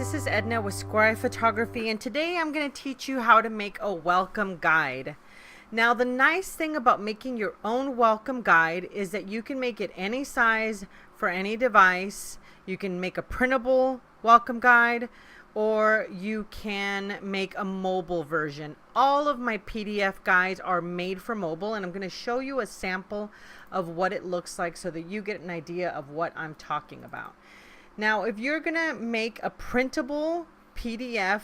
this is Edna with Square Eye Photography, and today I'm going to teach you how to make a welcome guide. Now, the nice thing about making your own welcome guide is that you can make it any size for any device. You can make a printable welcome guide, or you can make a mobile version. All of my PDF guides are made for mobile, and I'm going to show you a sample of what it looks like so that you get an idea of what I'm talking about. Now, if you're going to make a printable PDF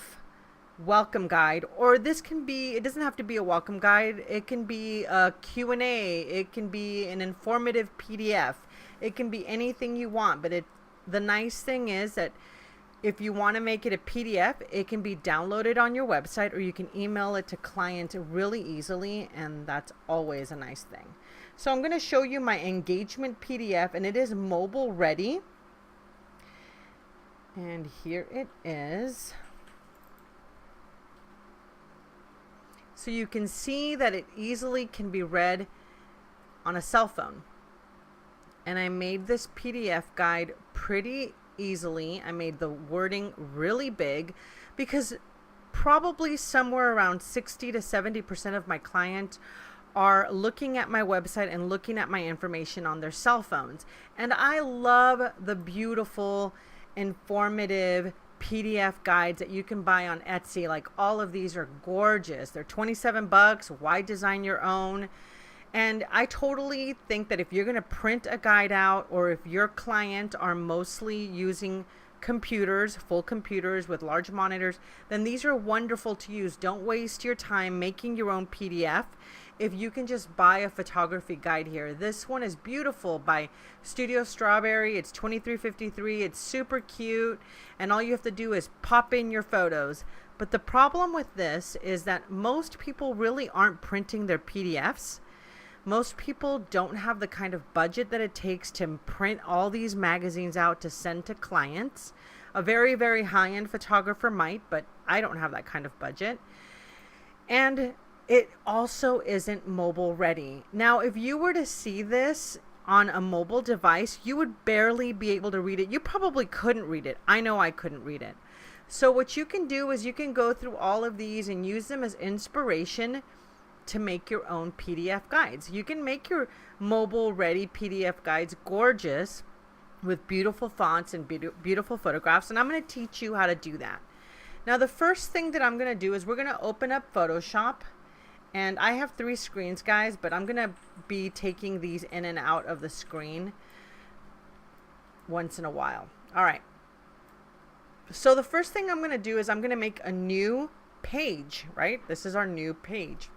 welcome guide, or this can be, it doesn't have to be a welcome guide, it can be a Q&A, it can be an informative PDF, it can be anything you want, but the nice thing is that if you want to make it a PDF, it can be downloaded on your website, or you can email it to client really easily, and that's always a nice thing. So I'm going to show you my engagement PDF, and it is mobile ready. And here it is. So you can see that it easily can be read on a cell phone. And I made this PDF guide pretty easily. I made the wording really big because probably somewhere around 60 to 70% of my clients are looking at my website and looking at my information on their cell phones. And I love the beautiful, informative PDF guides that you can buy on Etsy. Like, all of these are gorgeous. They're 27 bucks. Why design your own? And I totally think that if you're going to print a guide out, or if your client are mostly using computers, full computers with large monitors, then these are wonderful to use. Don't waste your time making your own PDF if you can just buy a photography guide here. This one is beautiful by Studio Strawberry. It's $23.53. It's super cute, and all you have to do is pop in your photos. But the problem with this is that most people really aren't printing their PDFs. Most people don't have the kind of budget that it takes to print all these magazines out to send to clients. A very, very high-end photographer might, but I don't have that kind of budget. And it also isn't mobile ready. Now, if you were to see this on a mobile device, you would barely be able to read it. You probably couldn't read it. I know I couldn't read it. So what you can do is you can go through all of these and use them as inspiration to make your own PDF guides. You can make your mobile ready PDF guides gorgeous with beautiful fonts and beautiful photographs, and I'm going to teach you how to do that. Now, the first thing that I'm going to do is we're going to open up Photoshop, and I have 3 screens, guys, but I'm going to be taking these in and out of the screen once in a while. All right. So the first thing I'm going to do is I'm going to make a new page, right? This is our new page.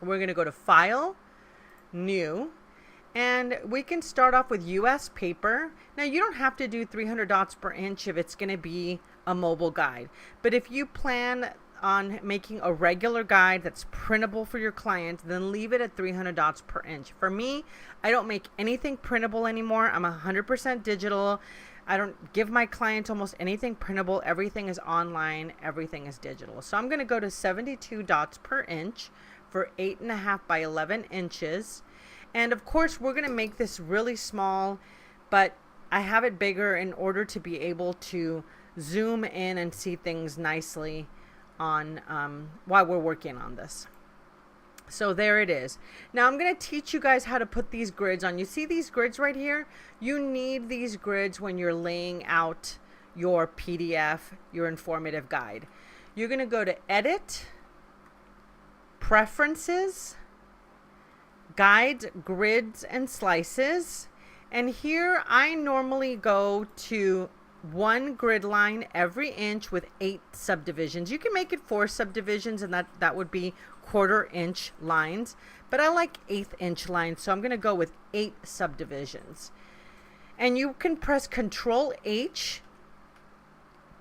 We're going to go to File, New, and we can start off with US paper. Now, you don't have to do 300 dots per inch if it's going to be a mobile guide. But if you plan on making a regular guide that's printable for your client, then leave it at 300 dots per inch. For me, I don't make anything printable anymore. I'm 100% digital. I don't give my clients almost anything printable. Everything is online. Everything is digital. So I'm going to go to 72 dots per inch for 8.5 by 11 inches. And of course, we're going to make this really small, but I have it bigger in order to be able to zoom in and see things nicely on while we're working on this. So there it is. Now I'm going to teach you guys how to put these grids on. You see these grids right here? You need these grids when you're laying out your PDF, your informative guide. You're going to go to Edit, Preferences, Guides, Grids, and Slices. And here I normally go to 1 grid line every inch with 8 subdivisions. You can make it 4 subdivisions, and that would be 1/4 inch lines, but I like 1/8 inch lines, so I'm going to go with 8 subdivisions. And you can press Control H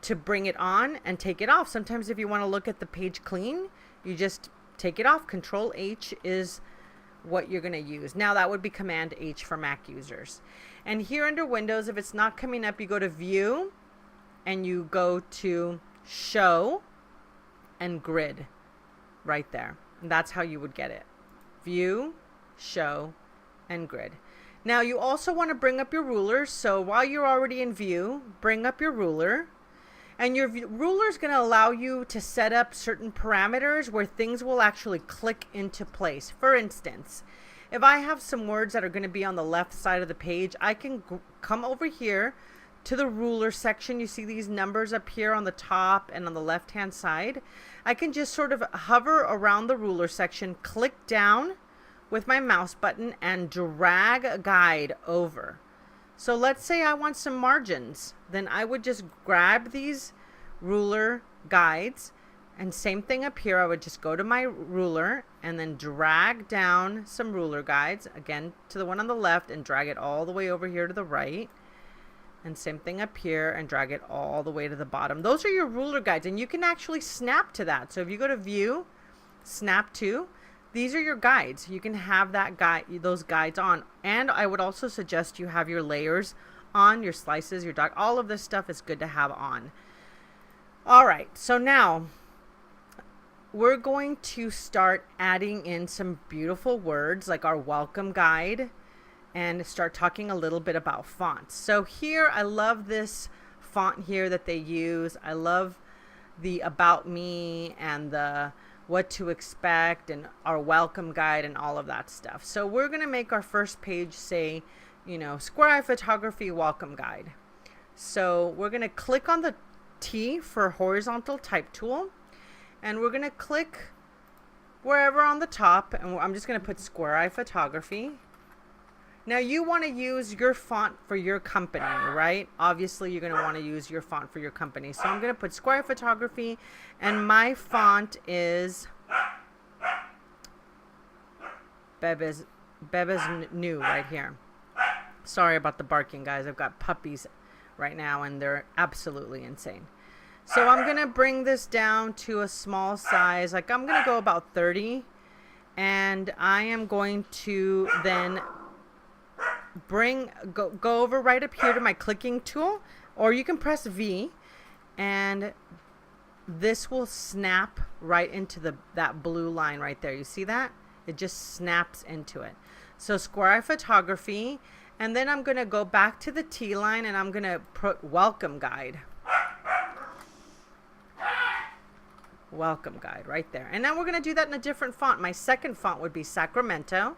to bring it on and take it off. Sometimes if you want to look at the page clean, you just take it off. Control H is what you're going to use. Now that would be Command H for Mac users. And here under Windows, if it's not coming up, you go to View and you go to Show and Grid right there. And that's how you would get it. View, Show, and Grid. Now you also want to bring up your ruler. So while you're already in View, bring up your ruler. And your ruler is going to allow you to set up certain parameters where things will actually click into place. For instance, if I have some words that are going to be on the left side of the page, I can come over here to the ruler section. You see these numbers up here on the top and on the left hand side. I can just sort of hover around the ruler section, click down with my mouse button, and drag a guide over. So let's say I want some margins, then I would just grab these ruler guides, and same thing up here. I would just go to my ruler and then drag down some ruler guides, again to the one on the left, and drag it all the way over here to the right. And same thing up here, and drag it all the way to the bottom. Those are your ruler guides, and you can actually snap to that. So if you go to View, Snap to, these are your guides. You can have that guide, those guides on. And I would also suggest you have your layers on, your slices, your dot. All of this stuff is good to have on. All right, so now we're going to start adding in some beautiful words like our welcome guide, and start talking a little bit about fonts. So here, I love this font here that they use. I love the About Me and the What to Expect and our welcome guide and all of that stuff. So we're going to make our first page say, you know, Square Eye Photography Welcome Guide. So we're going to click on the T for horizontal type tool, and we're going to click wherever on the top, and I'm just going to put Square Eye Photography. Now you want to use your font for your company, right? Obviously you're going to want to use your font for your company. So I'm going to put Square Eye Photography, and my font is Bebes New right here. Sorry about the barking, guys. I've got puppies right now and they're absolutely insane. So I'm going to bring this down to a small size. Like I'm going to go about 30, and I am going to then go over right up here to my clicking tool, or you can press V, and this will snap right into that blue line right there. You see that? It just snaps into it. So Square Eye Photography, and then I'm going to go back to the T line, and I'm going to put Welcome Guide. Welcome Guide right there. And now we're going to do that in a different font. My second font would be Sacramento.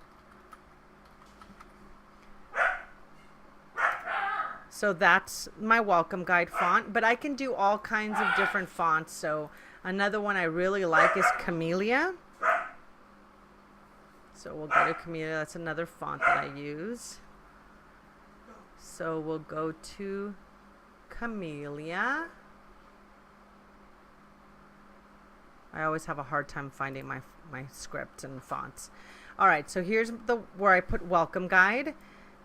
So that's my welcome guide font, but I can do all kinds of different fonts. So another one I really like is Camellia. So we'll go to Camellia. That's another font that I use. So we'll go to Camellia. I always have a hard time finding my scripts and fonts. All right, so here's where I put welcome guide.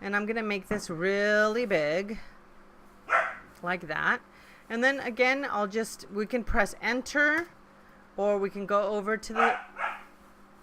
And I'm going to make this really big, like that. And then again, we can press enter, or we can go over to the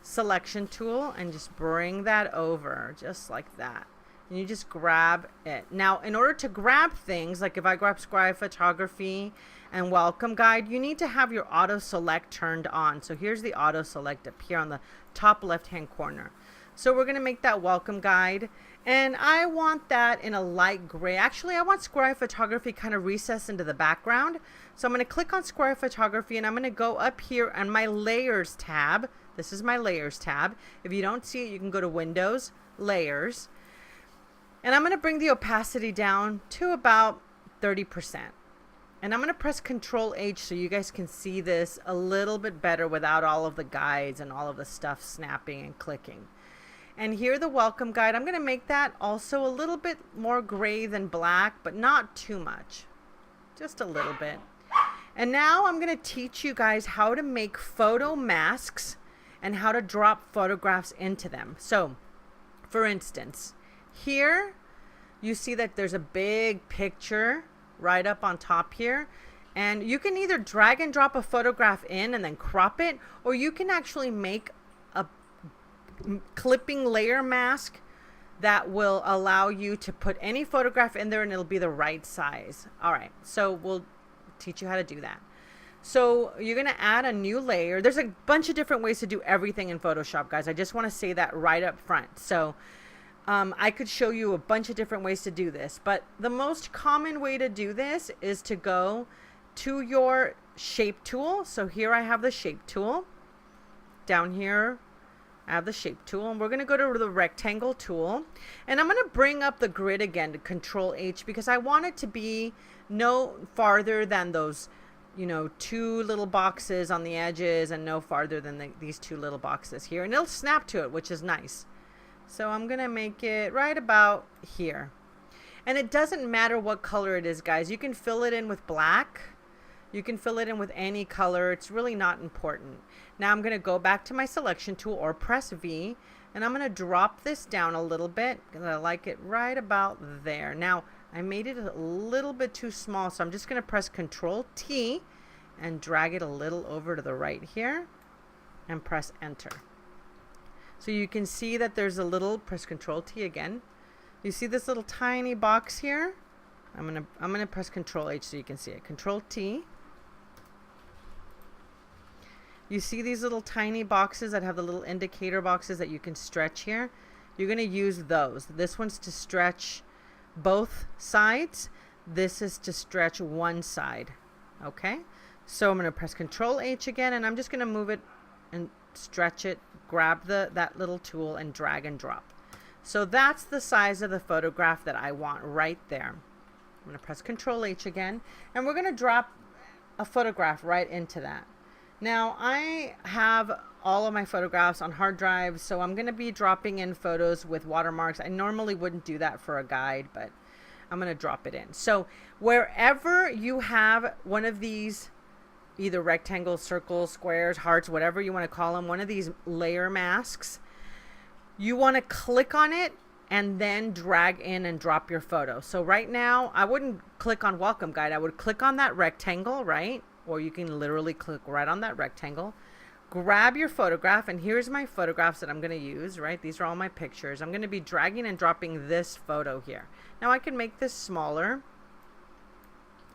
selection tool and just bring that over, just like that. And you just grab it. Now, in order to grab things, like if I grab Square Eye Photography and welcome guide, you need to have your auto select turned on. So here's the auto select up here on the top left-hand corner. So we're going to make that welcome guide, and I want that in a light gray. Actually, I want Square Eye Photography kind of recessed into the background. So I'm going to click on Square Eye Photography, and I'm going to go up here on my Layers tab. This is my Layers tab. If you don't see it, you can go to Windows, Layers. And I'm going to bring the opacity down to about 30%. And I'm going to press Control H so you guys can see this a little bit better without all of the guides and all of the stuff snapping and clicking. And here the welcome guide, I'm going to make that also a little bit more gray than black, but not too much. Just a little bit. And now I'm going to teach you guys how to make photo masks and how to drop photographs into them. So, for instance, here you see that there's a big picture right up on top here. And you can either drag and drop a photograph in and then crop it, or you can actually make a clipping layer mask that will allow you to put any photograph in there and it'll be the right size. All right, so we'll teach you how to do that. So you're going to add a new layer. There's a bunch of different ways to do everything in Photoshop, guys. I just want to say that right up front. So I could show you a bunch of different ways to do this, but the most common way to do this is to go to your shape tool. So here I have the shape tool. Down here I have the shape tool, and we're going to go to the rectangle tool, and I'm going to bring up the grid again to Control H, because I want it to be no farther than those, you know, two little boxes on the edges, and no farther than these two little boxes here, and it'll snap to it, which is nice. So I'm going to make it right about here. And it doesn't matter what color it is, guys. You can fill it in with black. You can fill it in with any color. It's really not important. Now I'm going to go back to my selection tool, or press V, and I'm going to drop this down a little bit because I like it right about there. Now I made it a little bit too small, so I'm just going to press Control T and drag it a little over to the right here and press Enter. So you can see that there's a little, press Control T again. You see this little tiny box here? I'm gonna press Control H so you can see it. Control T. You see these little tiny boxes that have the little indicator boxes that you can stretch here? You're gonna use those. This one's to stretch both sides. This is to stretch one side. Okay? So I'm gonna press Control H again, and I'm just gonna move it and stretch it, grab that little tool and drag and drop. So that's the size of the photograph that I want right there. I'm going to press Control H again, and we're going to drop a photograph right into that. Now I have all of my photographs on hard drives, so I'm going to be dropping in photos with watermarks. I normally wouldn't do that for a guide, but I'm going to drop it in. So wherever you have one of these, either rectangles, circles, squares, hearts, whatever you want to call them, one of these layer masks, you want to click on it and then drag in and drop your photo. So right now, I wouldn't click on Welcome Guide. I would click on that rectangle, right? Or you can literally click right on that rectangle. Grab your photograph, and here's my photographs that I'm going to use, right? These are all my pictures. I'm going to be dragging and dropping this photo here. Now I can make this smaller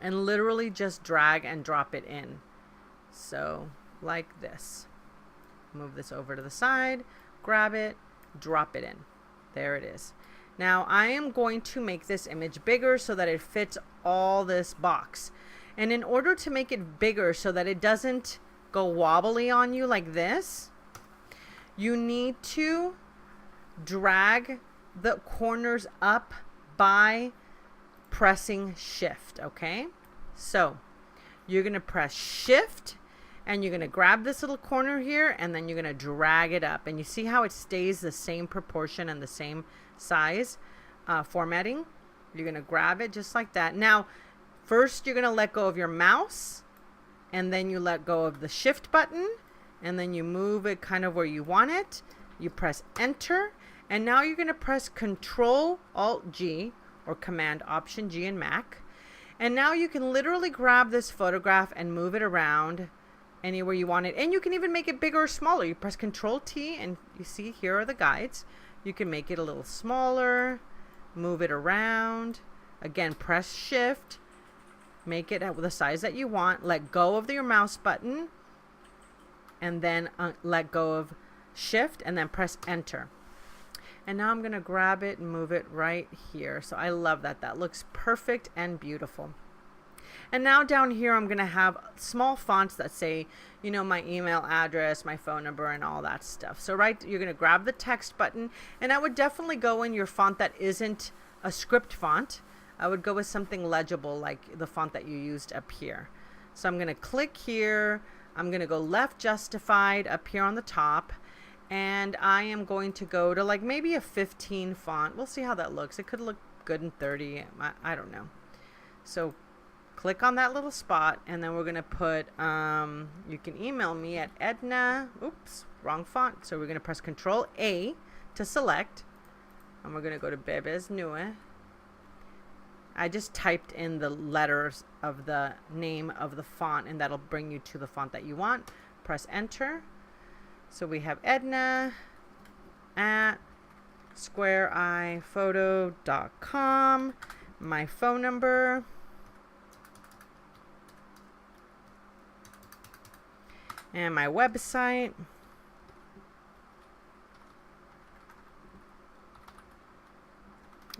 and literally just drag and drop it in. So like this. Move this over to the side, grab it, drop it in. There it is. Now I am going to make this image bigger so that it fits all this box. And in order to make it bigger so that it doesn't go wobbly on you like this, you need to drag the corners up by pressing Shift, okay? So you're going to press Shift, and you're going to grab this little corner here, and then you're going to drag it up. And you see how it stays the same proportion and the same size formatting? You're going to grab it just like that. Now, first you're going to let go of your mouse, and then you let go of the Shift button, and then you move it kind of where you want it. You press Enter, and now you're going to press Control Alt G, or Command Option G in Mac. And now you can literally grab this photograph and move it around anywhere you want it. And you can even make it bigger or smaller. You press Control T, and you see here are the guides. You can make it a little smaller, move it around. Again, press Shift, make it the size that you want. Let go of your mouse button, and then let go of Shift, and then press Enter. And now I'm going to grab it and move it right here. So I love that. That looks perfect and beautiful. And now down here, I'm going to have small fonts that say, you know, my email address, my phone number, and all that stuff. So you're going to grab the text button, and I would definitely go in your font that isn't a script font. I would go with something legible like the font that you used up here. So I'm going to click here. I'm going to go left justified up here on the top. And I am going to go to like maybe a 15 font. We'll see how that looks. It could look good in 30. I don't know. So click on that little spot, and then we're going to put, you can email me at Edna, oops, wrong font. So we're going to press Control A to select, and we're going to go to Bebes Nue. I just typed in the letters of the name of the font, and that'll bring you to the font that you want. Press Enter. So we have Edna at squareiPhoto.com, my phone number, and my website.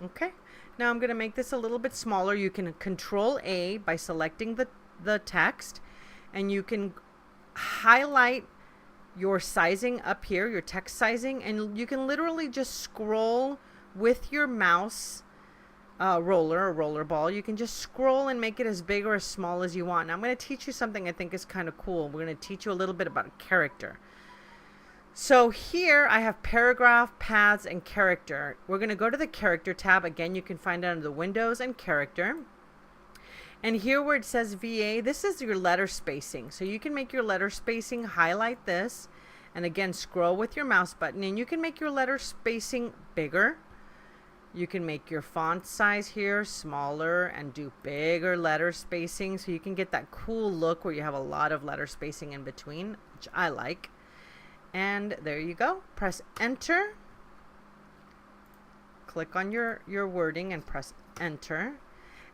Okay, now I'm going to make this a little bit smaller. You can Control A by selecting the the text, and you can highlight your sizing up here, your text sizing, and you can literally just scroll with your mouse roller or roller ball. You can just scroll and make it as big or as small as you want. Now I'm going to teach you something I think is kind of cool. We're going to teach you a little bit about character. So here I have paragraph, paths, and character. We're going to go to the character tab. Again, you can find it under the Windows and character. And here where it says VA, this is your letter spacing. So you can make your letter spacing, highlight this, and again, scroll with your mouse button, and you can make your letter spacing bigger. You can make your font size here smaller and do bigger letter spacing, so you can get that cool look where you have a lot of letter spacing in between, which I like. And there you go. Press enter. Click on your wording and press enter.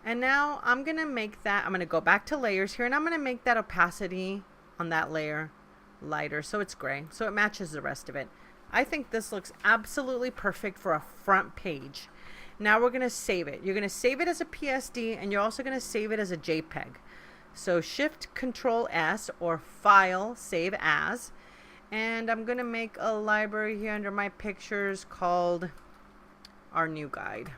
And now I'm going to make that, I'm going to go back to layers here, and I'm going to make that opacity on that layer lighter so it's gray, so it matches the rest of it. I think this looks absolutely perfect for a front page. Now we're going to save it. You're going to save it as a PSD, and you're also going to save it as a JPEG. So Shift Control S or File, Save As. And I'm going to make a library here under my pictures called Our New Guide.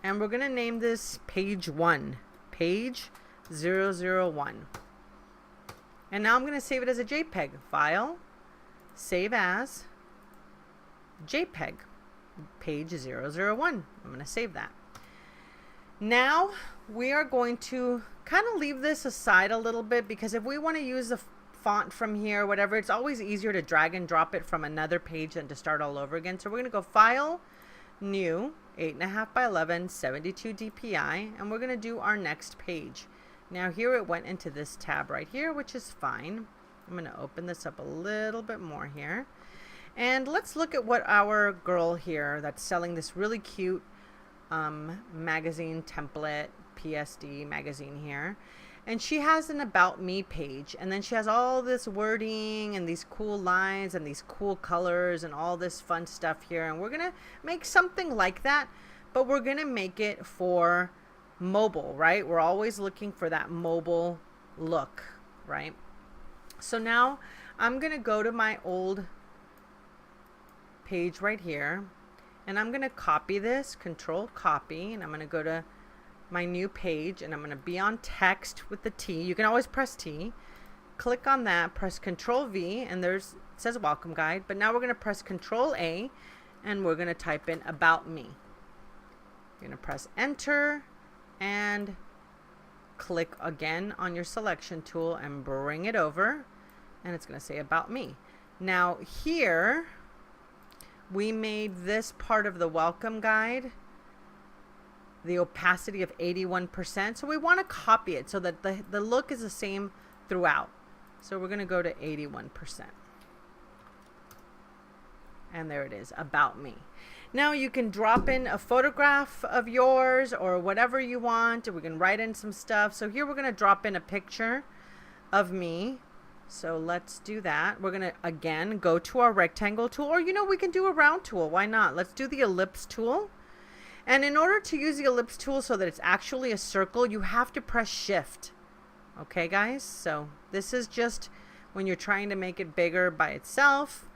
And we're going to name this page 1, page 001. And now I'm going to save it as a JPEG. File, save as, JPEG, page 001. I'm going to save that. Now we are going to kind of leave this aside a little bit, because if we want to use the font from here, whatever, it's always easier to drag and drop it from another page than to start all over again. So we're going to go File, New, 8.5 by 11, 72 DPI, and we're going to do our next page. Now here it went into this tab right here, which is fine. I'm going to open this up a little bit more here. And let's look at what our girl here that's selling this really cute magazine template, PSD magazine here. And she has an About Me page, and then she has all this wording and these cool lines and these cool colors and all this fun stuff here. And we're going to make something like that, but we're going to make it for mobile, right? We're always looking for that mobile look, right? So now I'm going to go to my old page right here, and I'm going to copy this, Control Copy, and I'm going to go to my new page, and I'm going to be on text with the T. You can always press T. Click on that, press Control V, and it says Welcome Guide. But now we're going to press Control A, and we're going to type in About Me. You're going to press Enter, and click again on your selection tool and bring it over, and it's going to say About Me. Now here, we made this part of the Welcome Guide the opacity of 81%. So we want to copy it so that the look is the same throughout. So we're going to go to 81%. And there it is, About Me. Now you can drop in a photograph of yours or whatever you want. We can write in some stuff. So here we're going to drop in a picture of me. So let's do that. We're going to, again, go to our rectangle tool. Or, we can do a round tool. Why not? Let's do the ellipse tool. And in order to use the ellipse tool so that it's actually a circle, you have to press Shift. Okay, guys? So this is just when you're trying to make it bigger by itself.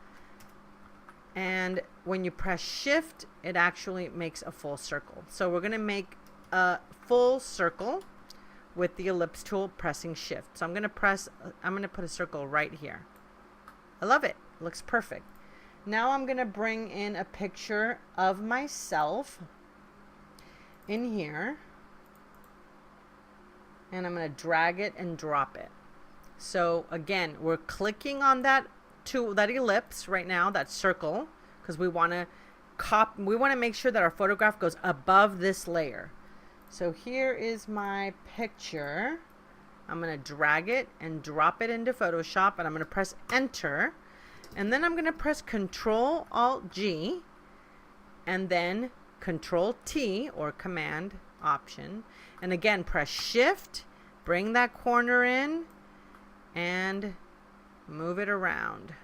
And when you press Shift, it actually makes a full circle. So we're going to make a full circle with the ellipse tool pressing Shift. So I'm going to put a circle right here. I love it. It looks perfect. Now I'm going to bring in a picture of myself in here, and I'm going to drag it and drop it. So again, we're clicking on that ellipse right now, that circle, because we want to make sure that our photograph goes above this layer. So here is my picture. I'm going to drag it and drop it into Photoshop, and I'm going to press Enter, and then I'm going to press Control Alt G, and then Control T or Command Option, and again press Shift, bring that corner in, and move it around.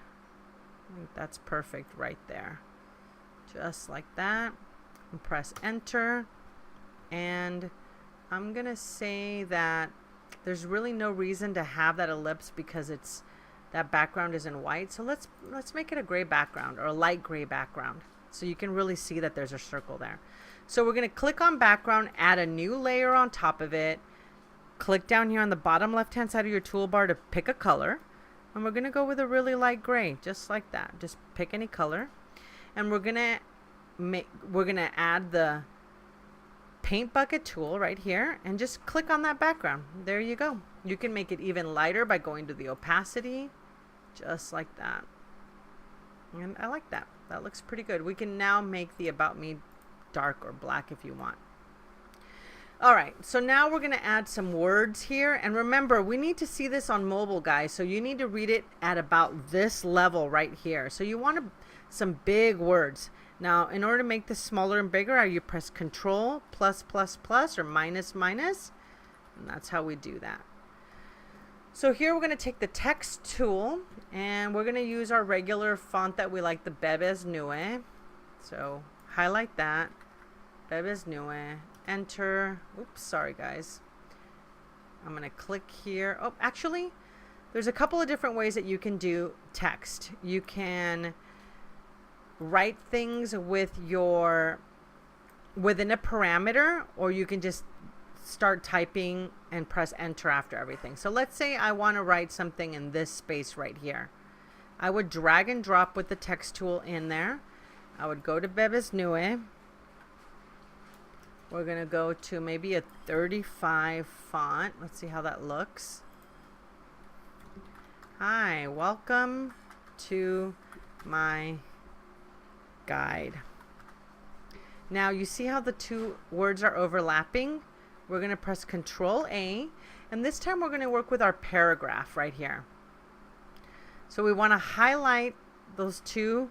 I think that's perfect right there, just like that. and press enter. And I'm gonna say that there's really no reason to have that ellipse because that background is in white. So let's make it a gray background, or a light gray background, so you can really see that there's a circle there. So we're gonna click on background, add a new layer on top of it, click down here on the bottom left hand side of your toolbar to pick a color, and we're gonna go with a really light gray, just like that. Just pick any color, and we're gonna add the paint bucket tool right here and just click on that background. There you go. You can make it even lighter by going to the opacity, just like that. And I like that. That looks pretty good. We can now make the About Me dark or black if you want. All right, so now we're going to add some words here. And remember, we need to see this on mobile, guys. So you need to read it at about this level right here. So you want some big words. Now, in order to make this smaller and bigger, you press Control plus plus plus or minus minus, and that's how we do that. So here we're going to take the text tool, and we're going to use our regular font that we like, the Bebes Neue. So highlight that, Bebes Neue, enter. Oops, sorry guys. I'm going to click here. Oh, actually, there's a couple of different ways that you can do text. You can write things within a parameter, or you can just start typing and press enter after everything. So let's say I want to write something in this space right here. I would drag and drop with the text tool in there. I would go to Bebes Neue. We're going to go to maybe a 35 font. Let's see how that looks. Hi, welcome to my guide. Now you see how the two words are overlapping? We're going to press Control A, and this time we're going to work with our paragraph right here. So we want to highlight those two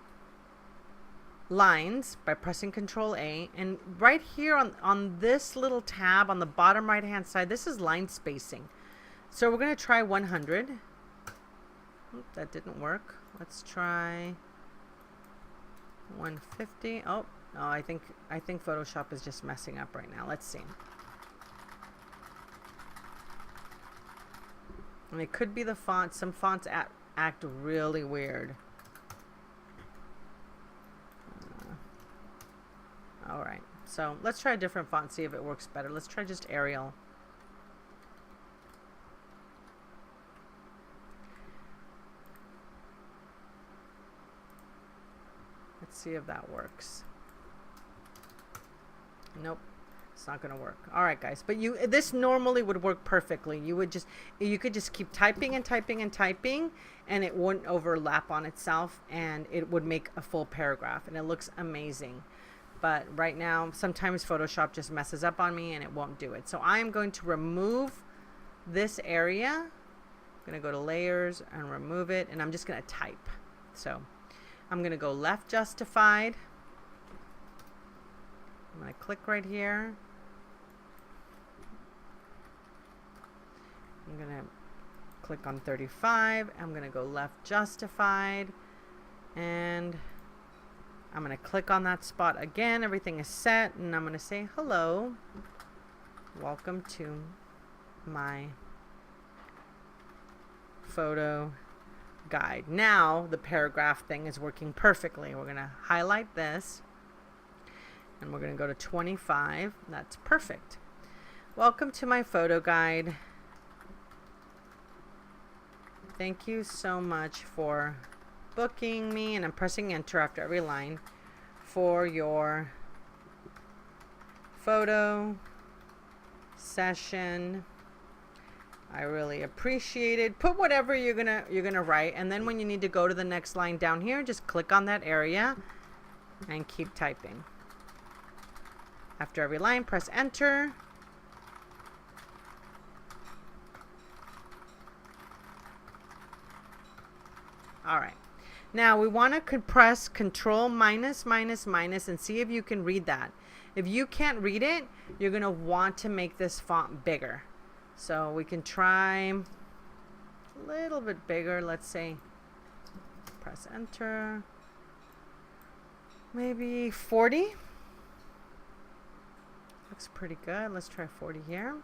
lines by pressing Control A, and right here on this little tab on the bottom right hand side, this is line spacing. So we're going to try 100. Oop, that didn't work. Let's try 150. Oh, no, I think Photoshop is just messing up right now. Let's see. And it could be the font. Some fonts act really weird. All right, so let's try a different font, see if it works better. Let's try just Arial. Let's see if that works. Nope, it's not going to work. All right, guys, but this normally would work perfectly. You could just keep typing and typing and typing, and it wouldn't overlap on itself, and it would make a full paragraph, and it looks amazing. But right now, sometimes Photoshop just messes up on me and it won't do it. So I'm going to remove this area. I'm going to go to layers and remove it, and I'm just going to type. So I'm going to go left justified. I'm going to click right here. I'm going to click on 35. I'm going to go left justified, and I'm going to click on that spot again. Everything is set, and I'm going to say hello. Welcome to my photo guide. Now the paragraph thing is working perfectly. We're going to highlight this, and we're going to go to 25. That's perfect. Welcome to my photo guide. Thank you so much for booking me, and I'm pressing enter after every line, for your photo session. I really appreciate it. Put whatever you're gonna write, and then when you need to go to the next line down here, just click on that area and keep typing. After every line, press enter. All right. Now we want to press Control minus minus minus and see if you can read that. If you can't read it, you're going to want to make this font bigger. So we can try a little bit bigger. Let's say, press enter. Maybe 40. looks pretty good. Let's try 40 here.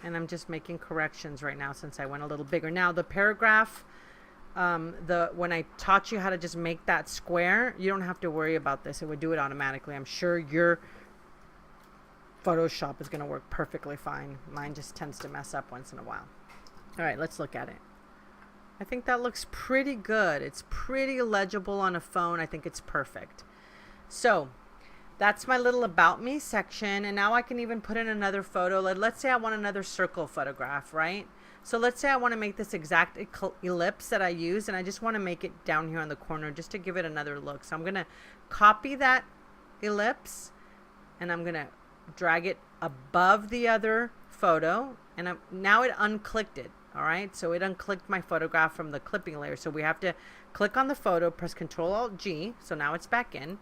And I'm just making corrections right now since I went a little bigger. Now the paragraph, when I taught you how to just make that square, you don't have to worry about this. It would do it automatically. I'm sure your Photoshop is going to work perfectly fine. Mine just tends to mess up once in a while. All right, let's look at it. I think that looks pretty good. It's pretty legible on a phone. I think it's perfect. So that's my little about me section. And now I can even put in another photo. Let's say I want another circle photograph, right? So let's say I want to make this exact ellipse that I used, and I just want to make it down here on the corner just to give it another look. So I'm going to copy that ellipse, and I'm going to drag it above the other photo, and now it unclicked it. All right, so it unclicked my photograph from the clipping layer. So we have to click on the photo, press Ctrl-Alt-G. So now it's back in.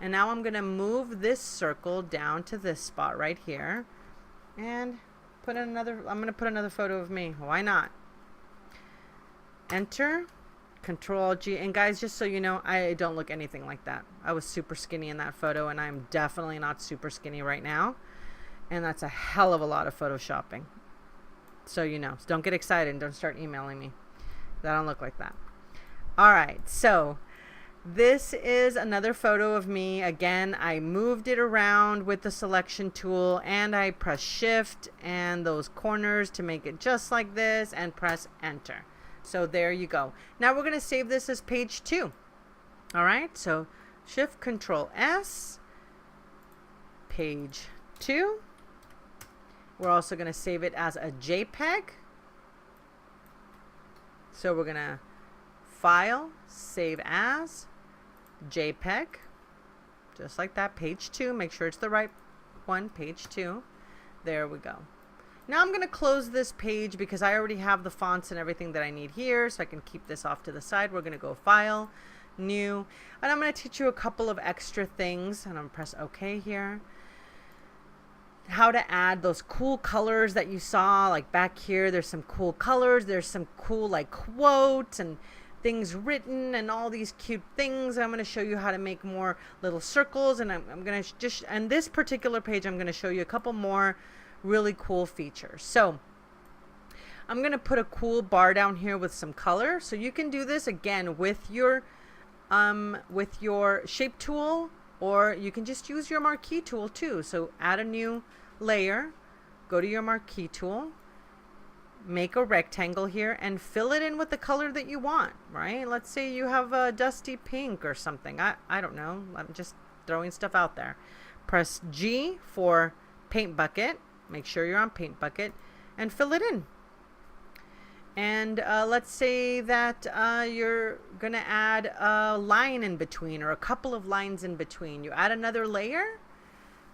And now I'm going to move this circle down to this spot right here. And put in another, I'm going to put another photo of me. Why not? Enter, Ctrl-Alt-G. And guys, just so you know, I don't look anything like that. I was super skinny in that photo, and I'm definitely not super skinny right now. And that's a hell of a lot of photoshopping. So you know, so don't get excited and don't start emailing me. I don't look like that. All right, so this is another photo of me. Again, I moved it around with the selection tool, and I press shift and those corners to make it just like this, and press enter. So there you go. Now we're going to save this as page 2. All right, so shift Control S, page 2. We're also going to save it as a JPEG. So we're going to File, Save As, JPEG. Just like that, page 2. Make sure it's the right one, page 2. There we go. Now I'm going to close this page because I already have the fonts and everything that I need here. So I can keep this off to the side. We're going to go File, New. And I'm going to teach you a couple of extra things. And I'm going to press OK here. How to add those cool colors that you saw, like back here. There's some cool colors. There's some cool like quotes and things written and all these cute things. I'm going to show you how to make more little circles, and I'm going to just, on this particular page, I'm going to show you a couple more really cool features. So I'm going to put a cool bar down here with some color. So you can do this again with your shape tool, or you can just use your marquee tool too. So add a new layer, go to your marquee tool, make a rectangle here, and fill it in with the color that you want, right? Let's say you have a dusty pink or something. I don't know. I'm just throwing stuff out there. Press G for paint bucket. Make sure you're on paint bucket and fill it in. And let's say that you're going to add a line in between, or a couple of lines in between. You add another layer,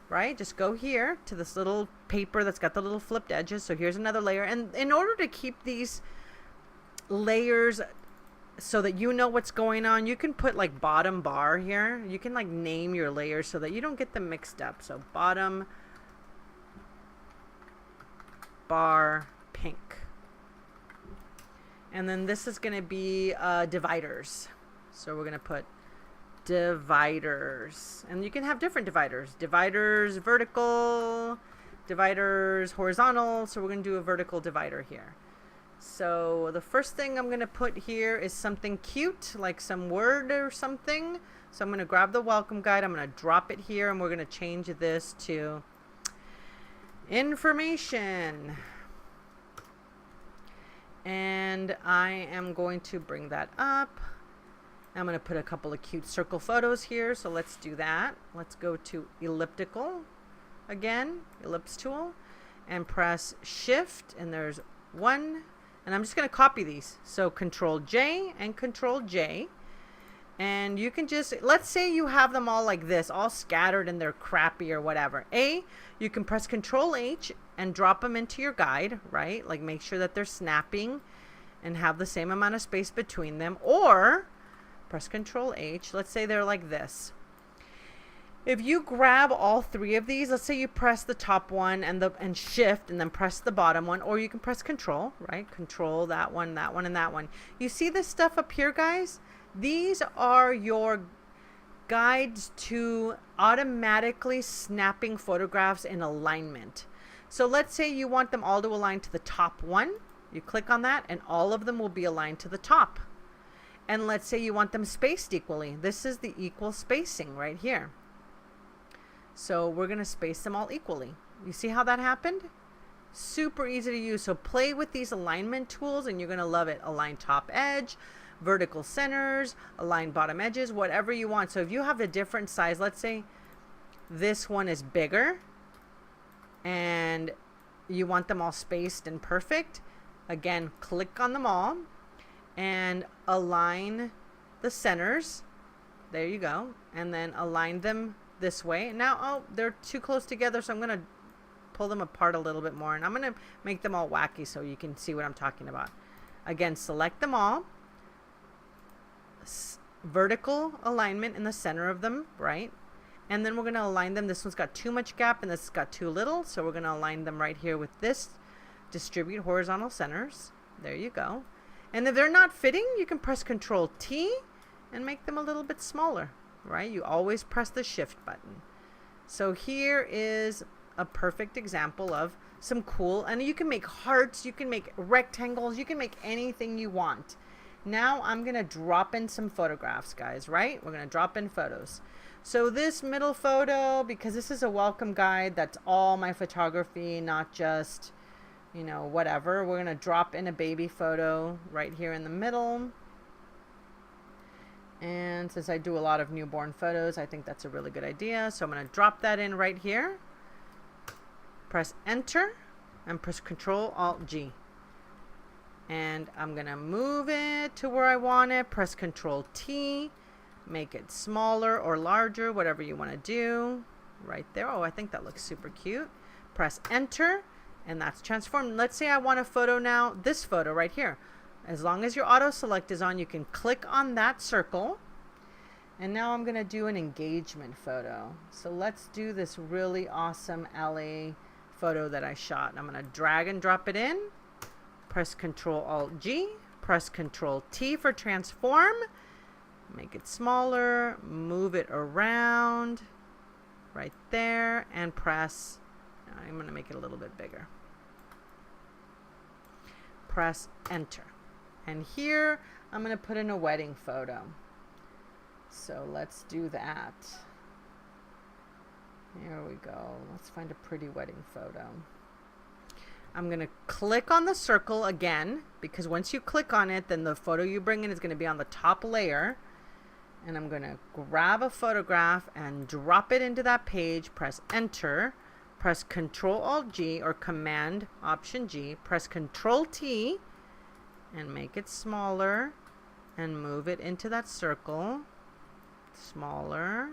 right? Just go here to this little paper that's got the little flipped edges. So here's another layer. And in order to keep these layers so that you know what's going on, you can put like bottom bar here. You can like name your layers so that you don't get them mixed up. So bottom bar pink. And then this is going to be dividers. So we're going to put dividers. And you can have different dividers. Dividers vertical, dividers horizontal. So we're going to do a vertical divider here. So the first thing I'm going to put here is something cute, like some word or something. So I'm going to grab the welcome guide. I'm going to drop it here, and we're going to change this to information. And I am going to bring that up. I'm going to put a couple of cute circle photos here. So let's do that. Let's go to elliptical again, ellipse tool, and press shift. And there's one. And I'm just going to copy these. So Control J and Control J. And you can just, let's say you have them all like this, all scattered and they're crappy or whatever. You can press Control H and drop them into your guide, right? Like make sure that they're snapping and have the same amount of space between them. Or press Control H. Let's say they're like this. If you grab all three of these, let's say you press the top one and shift and then press the bottom one, or you can press Control, right? Control that one, and that one. You see this stuff up here, guys? These are your guides to automatically snapping photographs in alignment. So let's say you want them all to align to the top one. You click on that and all of them will be aligned to the top. And let's say you want them spaced equally. This is the equal spacing right here. So we're going to space them all equally. You see how that happened? Super easy to use. So play with these alignment tools and you're going to love it. Align top edge, vertical centers, align bottom edges, whatever you want. So if you have a different size, let's say this one is bigger and you want them all spaced and perfect, again, click on them all and align the centers. There you go. And then align them this way. Now, oh, they're too close together, so I'm going to pull them apart a little bit more, and I'm going to make them all wacky so you can see what I'm talking about. Again, select them all. Vertical alignment in the center of them, right? And then we're going to align them. This one's got too much gap and this has got too little, so we're going to align them right here with this. Distribute horizontal centers. There you go. And if they're not fitting, you can press Control T and make them a little bit smaller, right? You always press the Shift button. So here is a perfect example of some cool, and you can make hearts, you can make rectangles, you can make anything you want. Now I'm going to drop in some photographs, guys, right? We're going to drop in photos. So this middle photo, because this is a welcome guide, that's all my photography, not just, you know, whatever. We're going to drop in a baby photo right here in the middle. And since I do a lot of newborn photos, I think that's a really good idea. So I'm going to drop that in right here. Press Enter and press Control Alt G. And I'm going to move it to where I want it. Press Control T. Make it smaller or larger, whatever you want to do. Right there. Oh, I think that looks super cute. Press Enter. And that's transformed. Let's say I want a photo now, this photo right here. As long as your auto select is on, you can click on that circle. And now I'm going to do an engagement photo. So let's do this really awesome LA photo that I shot. I'm going to drag and drop it in. Press Control Alt G. Press Control T for transform. Make it smaller. Move it around right there and press. I'm going to make it a little bit bigger. Press Enter. And here I'm going to put in a wedding photo. So let's do that. Here we go. Let's find a pretty wedding photo. I'm going to click on the circle again, because once you click on it, then the photo you bring in is going to be on the top layer. And I'm going to grab a photograph and drop it into that page. Press Enter. Press Control Alt G or Command Option G. Press Control T and make it smaller and move it into that circle. Smaller.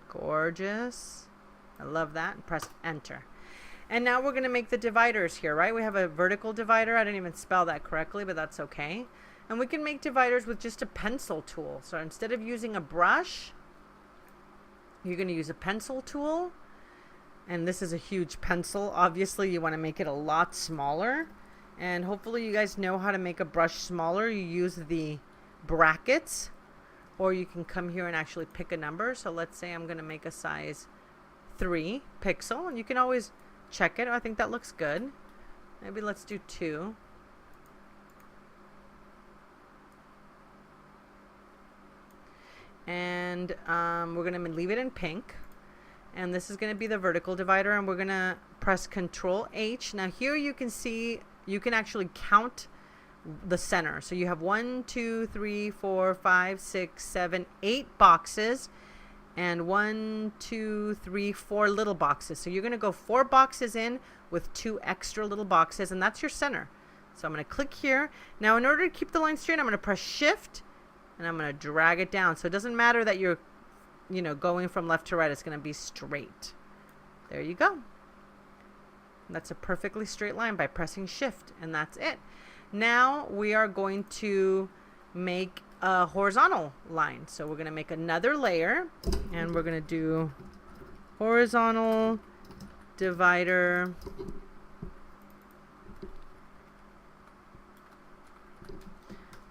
Gorgeous. I love that. And press Enter. And now we're going to make the dividers here, right? We have a vertical divider. I didn't even spell that correctly, but that's okay. And we can make dividers with just a pencil tool. So instead of using a brush, you're going to use a pencil tool. And this is a huge pencil. Obviously, you want to make it a lot smaller. And hopefully you guys know how to make a brush smaller. You use the brackets, or you can come here and actually pick a number. So let's say I'm going to make a size 3 pixel. And you can always check it. I think that looks good. Maybe let's do 2. And we're going to leave it in pink. And this is going to be the vertical divider, and we're going to press Control H. Now here you can see, you can actually count the center. So you have 1, 2, 3, 4, 5, 6, 7, 8 boxes, and 1, 2, 3, 4 little boxes. So you're going to go 4 boxes in with 2 extra little boxes, and that's your center. So I'm going to click here. Now in order to keep the line straight, I'm going to press Shift, and I'm going to drag it down. So it doesn't matter that you're going from left to right, it's going to be straight. There you go. That's a perfectly straight line by pressing Shift, and that's it. Now we are going to make a horizontal line. So we're going to make another layer, and we're going to do horizontal divider.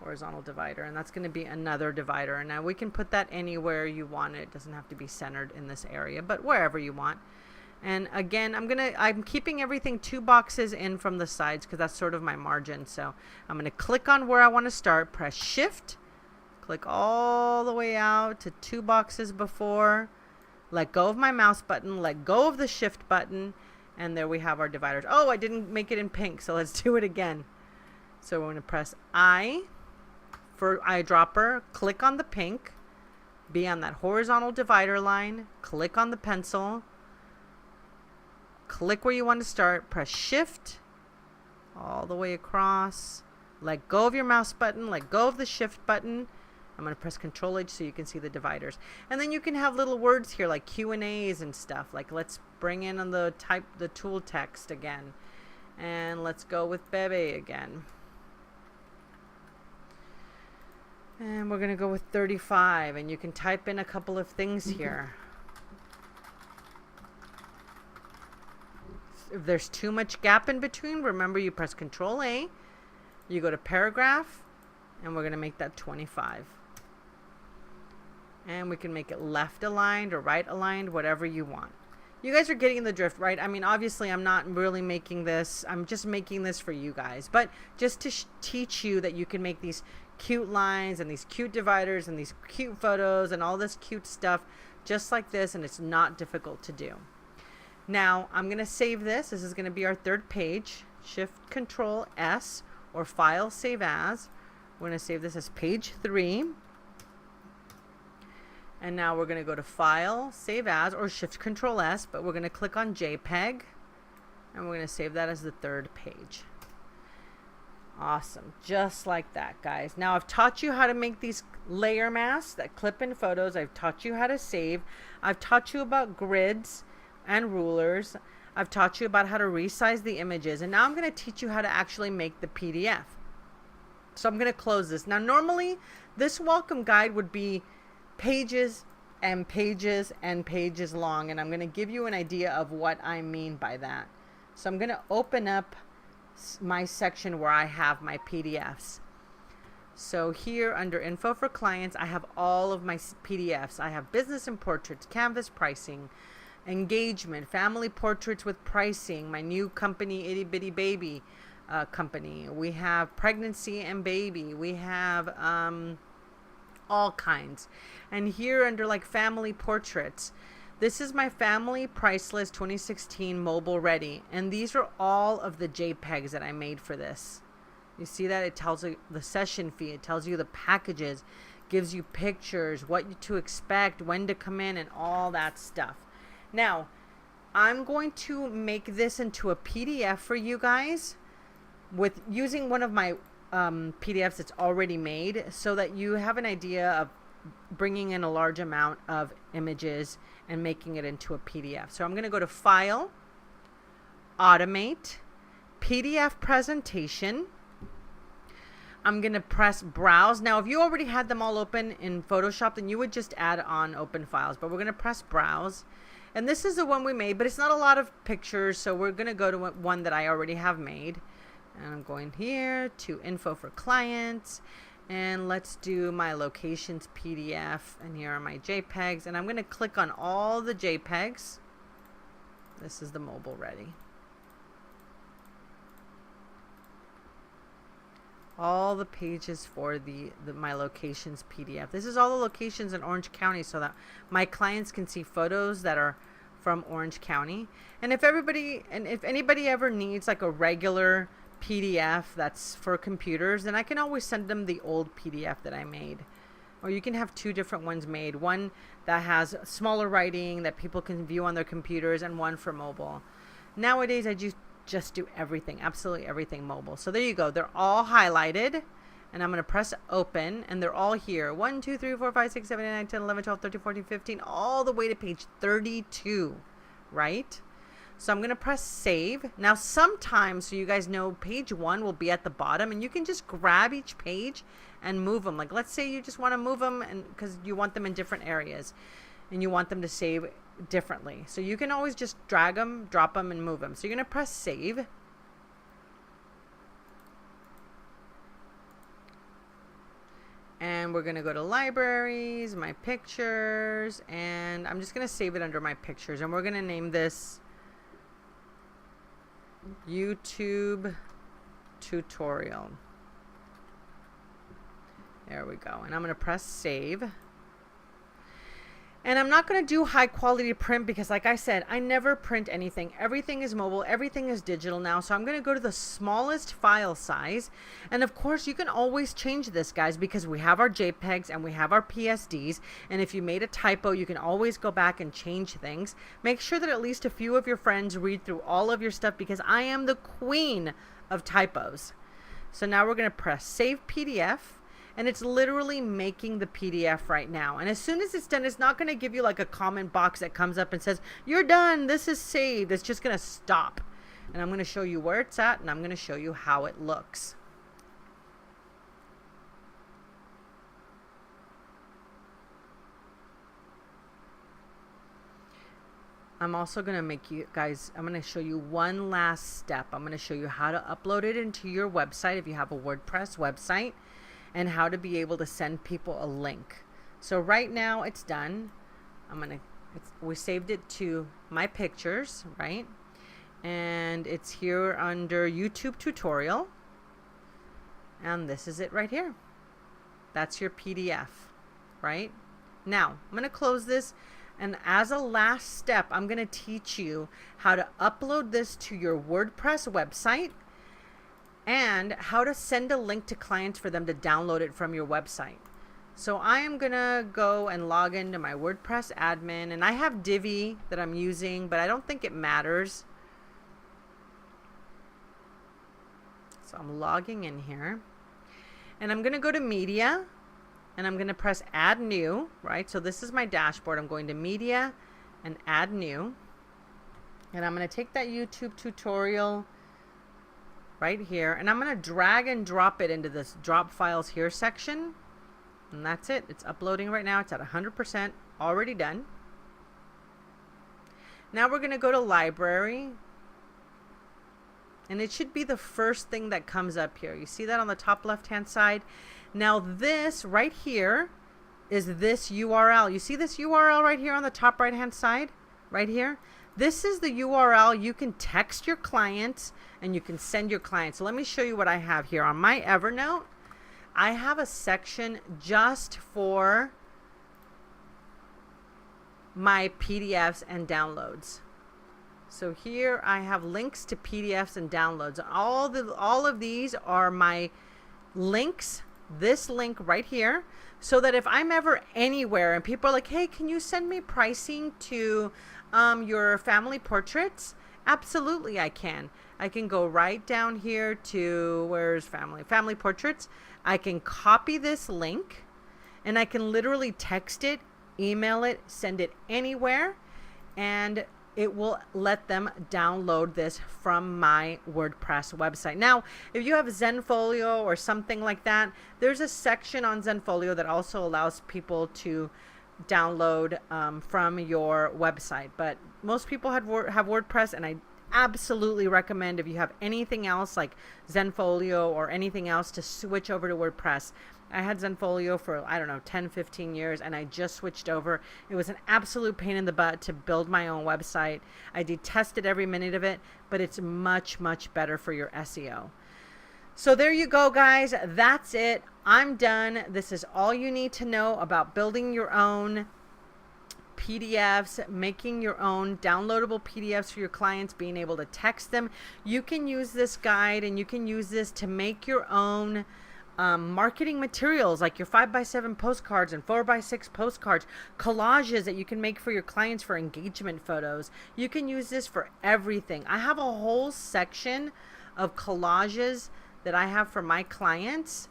horizontal divider, and that's going to be another divider. And now we can put that anywhere you want it. It doesn't have to be centered in this area, but wherever you want. And again, I'm keeping everything 2 boxes in from the sides because that's sort of my margin. So I'm going to click on where I want to start, press shift, click all the way out to 2 boxes before, let go of my mouse button, let go of the shift button, and there we have our dividers. Oh, I didn't make it in pink, so let's do it again. So we're going to press I for eyedropper, click on the pink, be on that horizontal divider line, click on the pencil, click where you want to start, press shift all the way across, let go of your mouse button, let go of the shift button. I'm going to press Control H so you can see the dividers. And then you can have little words here like Q&As and stuff. Like let's bring in on the tool text again. And let's go with Bebe again. And we're going to go with 35, and you can type in a couple of things here. If there's too much gap in between, remember you press Control A, you go to paragraph, and we're going to make that 25. And we can make it left aligned or right aligned, whatever you want. You guys are getting the drift, right? I mean, obviously I'm not really making this. I'm just making this for you guys. But just to teach you that you can make these cute lines and these cute dividers and these cute photos and all this cute stuff just like this, and it's not difficult to do. Now I'm going to save this. This is going to be our 3rd page. Shift Control S or File Save As. We're going to save this as page 3. And now we're going to go to File, Save As, or Shift Control S, but we're going to click on JPEG, and we're going to save that as the 3rd page. Awesome. Just like that, guys. Now I've taught you how to make these layer masks that clip in photos. I've taught you how to save. I've taught you about grids and rulers. I've taught you about how to resize the images. And now I'm going to teach you how to actually make the PDF. So I'm going to close this. Now normally this welcome guide would be pages and pages and pages long, and I'm going to give you an idea of what I mean by that. So I'm going to open up my section where I have my PDFs. So here under info for clients, I have all of my PDFs. I have business and portraits, canvas pricing, engagement, family portraits with pricing, my new company, Itty Bitty Baby company. We have pregnancy and baby. We have all kinds. And here under like family portraits, this is my family price list 2016 mobile ready, and these are all of the JPEGs that I made for this. You see that? It tells you the session fee, it tells you the packages, gives you pictures, what to expect, when to come in, and all that stuff. Now I'm going to make this into a PDF for you guys with using one of my PDFs that's already made, so that you have an idea of bringing in a large amount of images and making it into a PDF. So I'm going to go to File, Automate, PDF Presentation. I'm going to press Browse. Now if you already had them all open in Photoshop, then you would just add on open files, but we're going to press Browse. And this is the one we made, but it's not a lot of pictures, so we're going to go to one that I already have made. And I'm going here to info for clients, and let's do my locations PDF, and here are my JPEGs, and I'm going to click on all the JPEGs. This is the mobile ready. All the pages for my locations PDF. This is all the locations in Orange County so that my clients can see photos that are from Orange County. And if anybody ever needs like a regular PDF that's for computers, then I can always send them the old PDF that I made. Or you can have 2 different ones made, one that has smaller writing that people can view on their computers, and one for mobile. Nowadays I just do everything, absolutely everything mobile. So there you go, they're all highlighted, and I'm going to press open, and they're all here. 1, 2, 3, 4, 5, 6, 7, 8, 9, 10, 11, 12, 13, 14, 15, all the way to page 32, right? So I'm going to press save. Now sometimes, so you guys know, page 1 will be at the bottom, and you can just grab each page and move them. Like let's say you just want to move them because you want them in different areas and you want them to save differently. So you can always just drag them, drop them, and move them. So you're going to press save. And we're going to go to libraries, my pictures, and I'm just going to save it under my pictures. And we're going to name this YouTube tutorial. There we go. And I'm going to press save. And I'm not going to do high quality print because, like I said, I never print anything. Everything is mobile. Everything is digital now. So I'm going to go to the smallest file size. And of course, you can always change this, guys, because we have our JPEGs and we have our PSDs. And if you made a typo, you can always go back and change things. Make sure that at least a few of your friends read through all of your stuff because I am the queen of typos. So now we're going to press Save PDF. And it's literally making the PDF right now. And as soon as it's done, it's not going to give you like a comment box that comes up and says, you're done, this is saved. It's just going to stop. And I'm going to show you where it's at, and I'm going to show you how it looks. I'm also going to make you guys, I'm going to show you one last step. I'm going to show you how to upload it into your website if you have a WordPress website, and how to be able to send people a link. So right now it's done. We saved it to my pictures, right? And it's here under YouTube tutorial. And this is it right here. That's your PDF, right? Now, I'm going to close this. And as a last step, I'm going to teach you how to upload this to your WordPress website and how to send a link to clients for them to download it from your website. So I am going to go and log into my WordPress admin, and I have Divi that I'm using, but I don't think it matters. So I'm logging in here, and I'm going to go to media, and I'm going to press add new, right? So this is my dashboard. I'm going to media and add new, and I'm going to take that YouTube tutorial right here, and I'm going to drag and drop it into this drop files here section, and that's it. It's uploading right now. It's at 100%, already done. Now we're going to go to library, and it should be the first thing that comes up here. You see that on the top left hand side? Now this right here is this URL. You see this URL right here on the top right hand side? Right here? This is the URL you can text your clients and you can send your clients. So let me show you what I have here. On my Evernote, I have a section just for my PDFs and downloads. So here I have links to PDFs and downloads. All of these are my links. This link right here, so that if I'm ever anywhere and people are like, hey, can you send me pricing to your family portraits? Absolutely, I can. I can go right down here to, where's family portraits. I can copy this link, and I can literally text it, email it, send it anywhere, and it will let them download this from my WordPress website. Now, if you have Zenfolio or something like that, there's a section on Zenfolio that also allows people to download from your website. But most people have WordPress, and I absolutely recommend, if you have anything else like Zenfolio or anything else, to switch over to WordPress. I had Zenfolio for, I don't know, 10, 15 years, and I just switched over. It was an absolute pain in the butt to build my own website. I detested every minute of it, but it's much, much better for your SEO. So there you go, guys. That's it. I'm done. This is all you need to know about building your own PDFs, making your own downloadable PDFs for your clients, being able to text them. You can use this guide, and you can use this to make your own marketing materials, like your 5x7 postcards and 4x6 postcards, collages that you can make for your clients for engagement photos. You can use this for everything. I have a whole section of collages that I have for my clients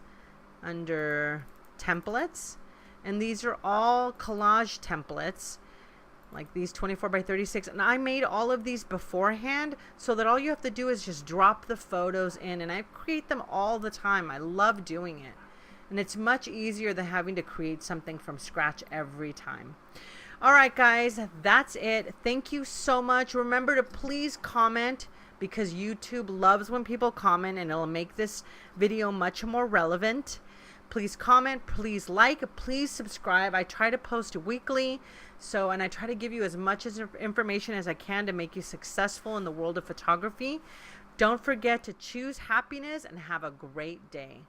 under templates, and these are all collage templates, like these 24x36, and I made all of these beforehand so that all you have to do is just drop the photos in, and I create them all the time. I love doing it, and it's much easier than having to create something from scratch every time. All right, guys, that's it. Thank you so much. Remember to please comment, because YouTube loves when people comment, and it'll make this video much more relevant. Please comment, please like, please subscribe. I try to post weekly, and I try to give you as much information as I can to make you successful in the world of photography. Don't forget to choose happiness and have a great day.